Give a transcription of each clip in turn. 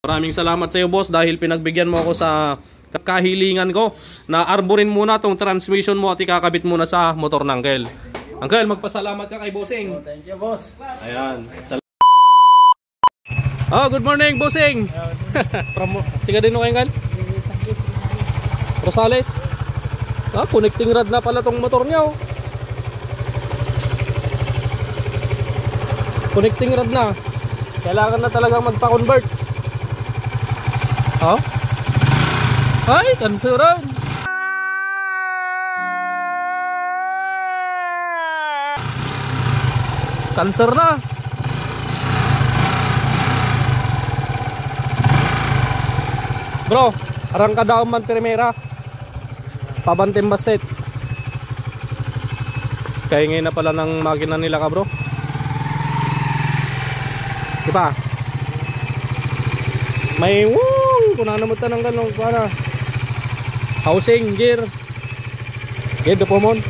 Maraming salamat sa iyo, boss, dahil pinagbigyan mo ako sa kahilingan ko na arborin muna tong transmission mo at ikakabit muna sa motor ng Uncle. Uncle, magpasalamat ka kay Bossing. Oh, thank you, boss. Ayan. Good morning, Bossing. Tiga din mo kayo, Uncle? Rosales. Connecting rod na pala tong motor niya, oh. Connecting rod na. Kailangan na talagang magpa-convert. Oh? Ay, kansuran. Cancer na. Bro, arang ka daw man primera. Pabantem baset. Kaya ngayon na pala ng makina nila ka, bro. Diba? May kung nanamutan ng galong para housing, gear dupomon.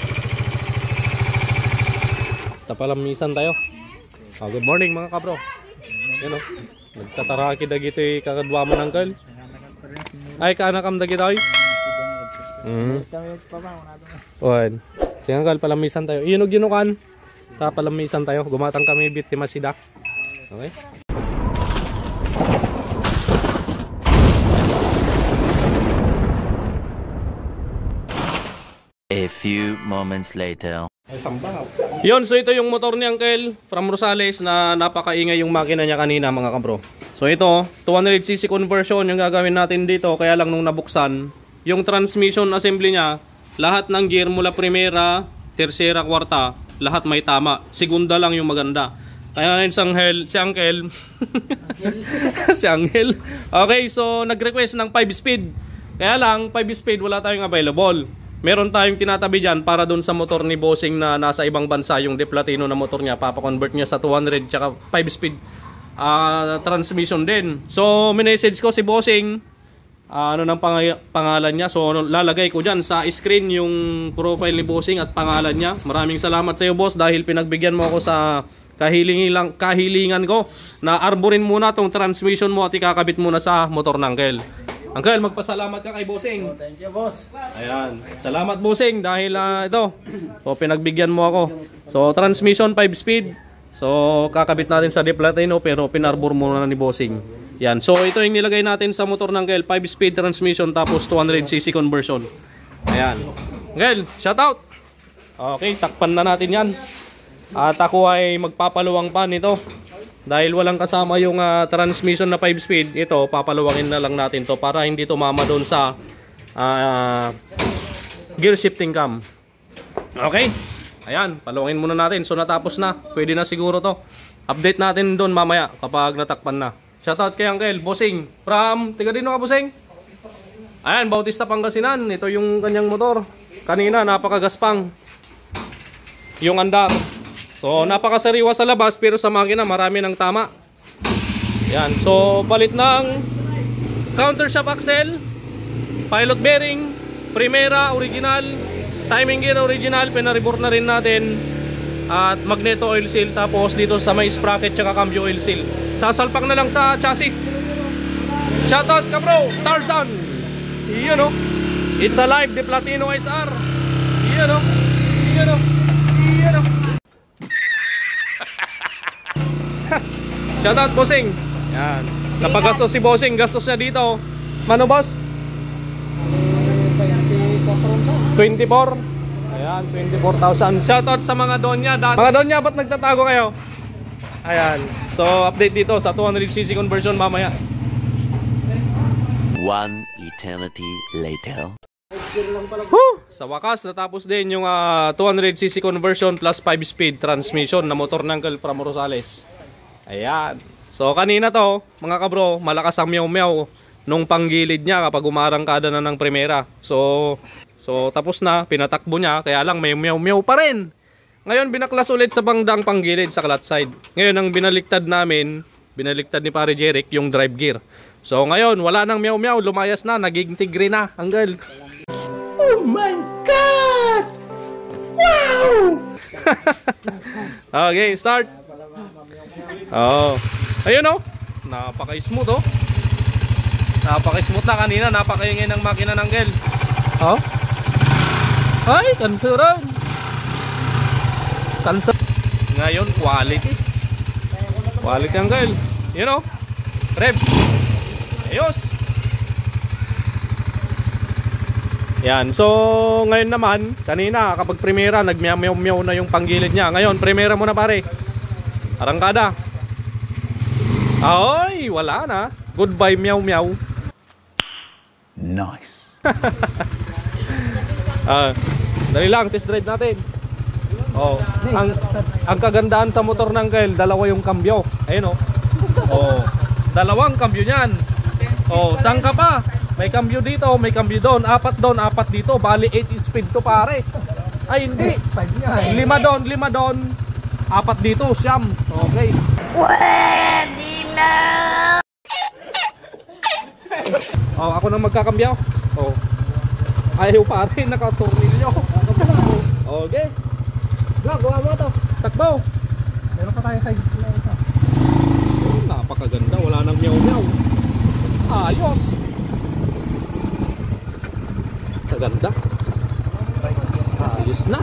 Tapalamisan tayo. Good morning mga kabro. Yan o, nagtataraki dagito kakadwa mo ng Uncle. Ay kaanakam dagito ay. Oyan. Si Uncle, palamisan tayo. Inog yunukan. Tapalamisan tayo. Gumatang kami bitima sida. Okay. A few moments later. Yun, so ito yung motor ni Uncle from Rosales na napakaingay yung makina niya kanina mga kabro. So ito, 200cc conversion yung gagawin natin dito. Kaya lang nung nabuksan, yung transmission assembly niya, lahat ng gear mula primera, tercera, kwarta, lahat may tama. Segunda lang yung maganda. Kaya ngayon si Uncle si Uncle. Okay, so nag-request ng 5 speed. Kaya lang 5 speed wala tayong available. Meron tayong tinatabi dyan para dun sa motor ni Bossing na nasa ibang bansa, yung De Platino na motor niya. Papakonvert niya sa 200 tsaka 5 speed transmission din. So minessage ko si Bossing, ano ng pangalan niya. So lalagay ko dyan sa screen yung profile ni Bossing at pangalan niya. Maraming salamat sa iyo, boss, dahil pinagbigyan mo ako sa kahilingan ko na arborin muna tong transmission mo at ikakabit muna sa motor ng Uncle. Uncle, magpasalamat ka kay Bossing. Oh, thank you, boss. Ayan. Salamat, Bossing, dahil ito. So pinagbigyan mo ako. So transmission 5 speed. So kakabit natin sa De Platino pero pinarbor muna ni Bossing. Yan. So ito yung nilagay natin sa motor ng Uncle, 5 speed transmission tapos 200cc conversion. Ayan. Uncle, shout out. Okay, takpan na natin yan. At ako ay magpapaluwang pa nito. Dahil walang kasama yung transmission na 5 speed, ito papaluwangin na lang natin to para hindi tumama doon sa gear shifting cam. Okay? Ayan, paluwangin muna natin. So natapos na. Pwede na siguro to. Update natin doon mamaya kapag natakpan na. Shoutout kay Uncle Bossing from tiga dino ka, Bossing? Ayan, Bautista, Pangasinan. Ito yung kanyang motor. Kanina napakagaspang yung andar. So napakasariwa sa labas pero sa makina marami ng tama. Yan. So palit ng countershaft axle, pilot bearing, primera original, timing gear original, pinaribor na rin natin, at magneto oil seal, tapos dito sa may sprocket tsaka cambio oil seal. Sasalpak na lang sa chassis. Shoutout ka, bro, Tarzan. Iyon, oh. It's alive, De Platino SR. Iyon, oh. Iyon, oh. Iyon, oh. Shoutout, Bossing. Yan. Napagastos si Bossing. Gastos niya dito. Mano, boss? 24. Ayan, 24,000. Shoutout sa mga donya. Mga donya, ba't nagtatago kayo? Ayan. So, update dito sa 200cc conversion mamaya. 1 eternity later. Sa wakas, natapos din yung 200cc conversion plus 5 speed transmission na motor ng Uncle from Rosales. Ayan. So kanina to, mga kabro, malakas ang meow-meow nung panggilid niya kapag umarangkada na ng primera. So tapos na, pinatakbo niya, kaya lang may meow-meow pa rin. Ngayon binaklas ulit sa bangdang panggilid sa clutch side. Ngayon ang binaliktad namin, binaliktad ni Pare Jeric yung drive gear. So ngayon, wala nang meow-meow, lumayas na, naging tigre na, Uncle. Oh my God! Wow! Okay, start. Oh. Ayun, oh. Napaka-smooth, oh. Napaka-smooth na kanina, napakaingay ng makina ng Gel. Oh? Ay, kansuran. Cancel. Ngayon, quality. Quality ang Gel. You know? Rev. Ayos. Yan. So, ngayon naman, kanina, kapag primera, nagmeow-meow na yung panggilid niya. Ngayon, primera muna pare. Arangkada. Ay, wala na. Goodbye, meow-meow. Nice. Dali lang, test drive natin. Oh, ang kagandahan sa motor ng Kyle, dalawa yung kambyo. Ayun oh. Oh, dalawang kambyo niyan. Oh, saan ka pa? May kambyo dito, may kambyo doon, apat dito, bali 8 speed to pare. Ay hindi. 5 doon, 4 dito, siyam. Okay. Pwede na! Oh, ako na magkakambyo. Oh. Ayaw pare, naka-tornilyo. Okay. Gawa mo to. Takbo. Meron pa tayo side. Oh, napakaganda, wala nang meow-meow. Ayos. Kaganda. Ayos na.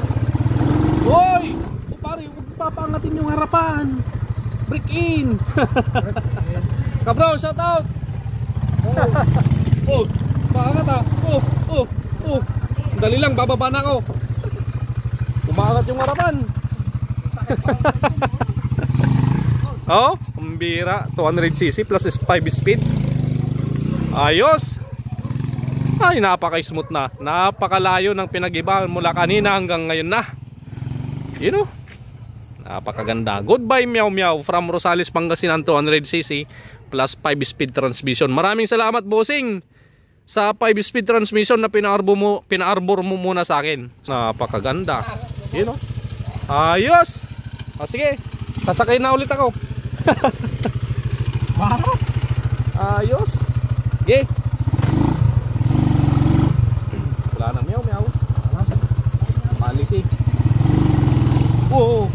Hoy! Oh, pare, huwag papangatin yung harapan. Break in. Kabro, shout out. Oh, paangat ah. Oh. Dali lang, bababa na ako. Umaangat yung harapan. Oh, pambira. 200cc plus 5 speed. Ayos. Ay, napaka-smooth na. Napakalayo ng pinag-iba mula kanina hanggang ngayon na. You know? Napakaganda. Goodbye, meow-meow from Rosales, Pangasinan, 200cc plus 5 speed transmission. Maraming salamat, bossing, sa 5 speed transmission na pinaarbor mo muna sa akin. Napakaganda. You know? Ayos. Sige, sasakay na ulit ako. Ayos. Okay. Wala na meow-meow. Quality. Oo.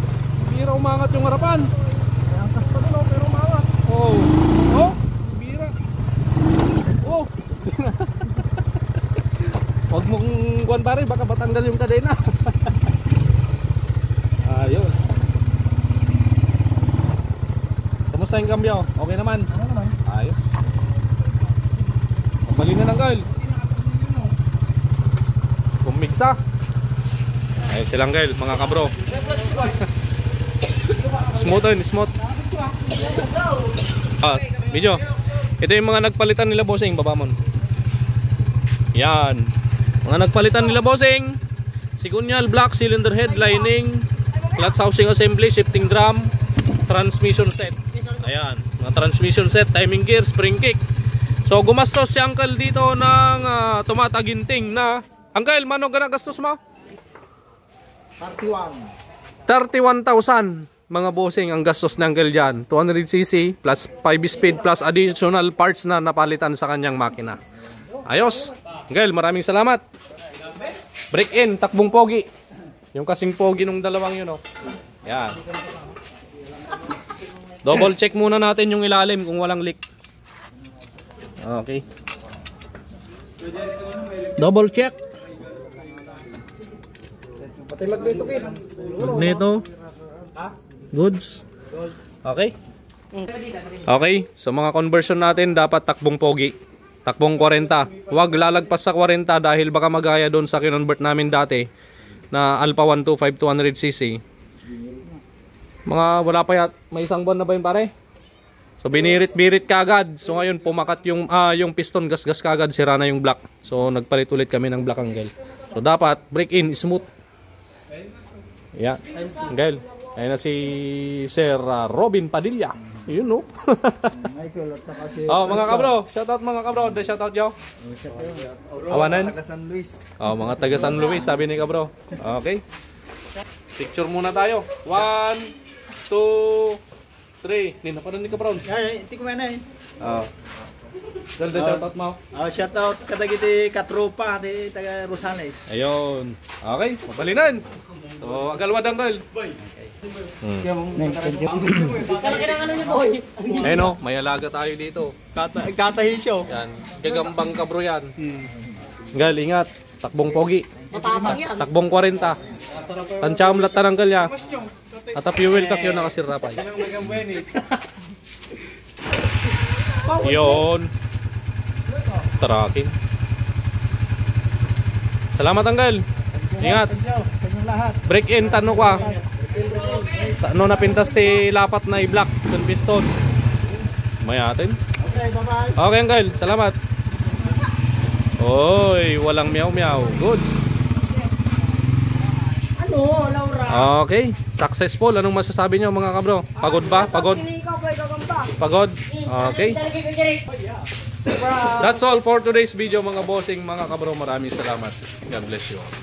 Bira umangat yung harapan. May angkas pa doon, pero umangat. Oh. Oh. Bira. Oh. Huwag mong kuwan pare, baka patanggal yung kadena. Ayos. Kamusta yung kambyo? Okay naman? Ano naman? Ayos. Pabali na ng girl. Kumigsa. Ayos silang girl, mga kabro. Smooth yun, smooth. Video. Ito yung mga nagpalitan nila, bossing. Baba mo. Yan. Mga nagpalitan nila, bossing. Sigunyal, black, cylinder head, lining, clutch housing assembly, shifting drum, transmission set. Ayan. Mga transmission set, timing gear, spring kick. So gumastos si Uncle dito ng tumataginting na. Uncle, mano ka na gastos mo? 31,000 mga bossing ang gastos ng Uncle dyan. 200cc plus 5 speed plus additional parts na napalitan sa kanyang makina. Ayos. Uncle, maraming salamat. Break in, takbong pogi. Yung kasing pogi nung dalawang yun, oh. Yan. Double check muna natin yung ilalim kung walang leak. Okay. Double check. Pati magneto kid. Magneto. Goods. Okay. Okay. So mga conversion natin dapat takbong pogi. Takbong 40. Huwag lalagpas sa 40 dahil baka magaya doon sa kinonvert namin dati na Alpha 125 200cc. Mga wala pa may isang buwan na ba yun pare? So binirit-birit kagad. So ngayon pumakat yung piston, gas-gas kagad, sira na yung block. So nagpalit ulit kami ng block angle. So dapat break in smooth. Yeah. Angle. Ayun na si Sir Robin Padilla. You know. Michael at saka si Mga kabro, shoutout mga kabro. The shoutout yo. Awanan. taga San Luis. Mga taga San Luis, sabi ni kabro. Okay. Picture muna tayo. 1, 2, 3. Nina pa rin ni kabro. Ay, hindi ko na eh. The shoutout mo. Shout out kadagiti katropa di taga Rosales. Ayun. Okay, mabalinan. So, agalwad ang girl. Okay. Ayun o, may alaga tayo dito. Katahi siya. Yan, gagambang kabro yan. Gal, ingat. Takbong pogi. Takbong 40. Tansyam lahat taranggal ya. At fuel kak yun nakasira pa. Yun. Tracking. Salamat Anggal. Ingat. Break in, tanong ka. Ano na pintas ti lapat na i-block yung piston. Mayatin. Okay, bye-bye. Okay Anggal, salamat. Oy, walang meow-meow. Goods. Ano, Laura? Okay, successful. Anong masasabi nyo mga kabro? Pagod ba? Pagod? Pagod? Okay. That's all for today's video mga bossing, mga kabro. Maraming salamat. God bless you all.